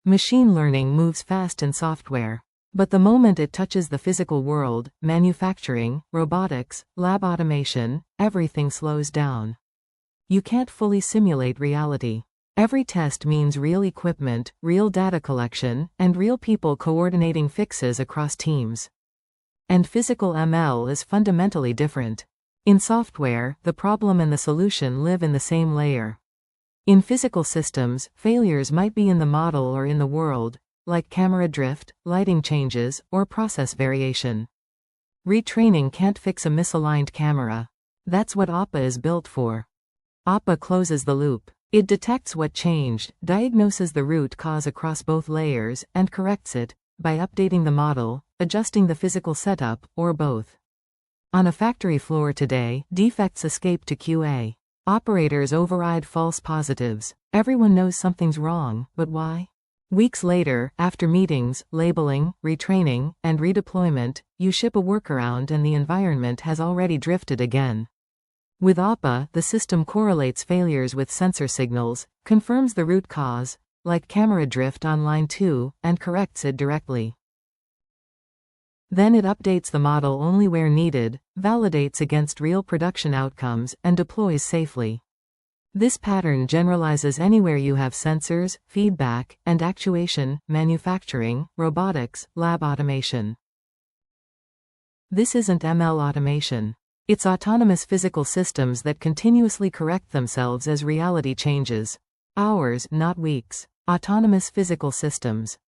Machine learning moves fast in software. But the moment it touches the physical world, manufacturing, robotics, lab automation, everything slows down. You can't fully simulate reality. Every test means real equipment, real data collection, and real people coordinating fixes across teams. And physical ML is fundamentally different. In software, the problem and the solution live in the same layer. In physical systems, failures might be in the model or in the world, like camera drift, lighting changes, or process variation. Retraining can't fix a misaligned camera. That's what APA is built for. APA closes the loop. It detects what changed, diagnoses the root cause across both layers, and corrects it, by updating the model, adjusting the physical setup, or both. On a factory floor today, defects escape to QA. Operators override false positives. Everyone knows something's wrong, but why? Weeks later, after meetings, labeling, retraining, and redeployment, you ship a workaround and the environment has already drifted again. With APA, the system correlates failures with sensor signals, confirms the root cause, like camera drift on line 2, and corrects it directly. Then it updates the model only where needed, validates against real production outcomes, and deploys safely. This pattern generalizes anywhere you have sensors, feedback, and actuation, manufacturing, robotics, lab automation. This isn't ML automation. It's autonomous physical systems that continuously correct themselves as reality changes. Hours, not weeks. Autonomous physical systems.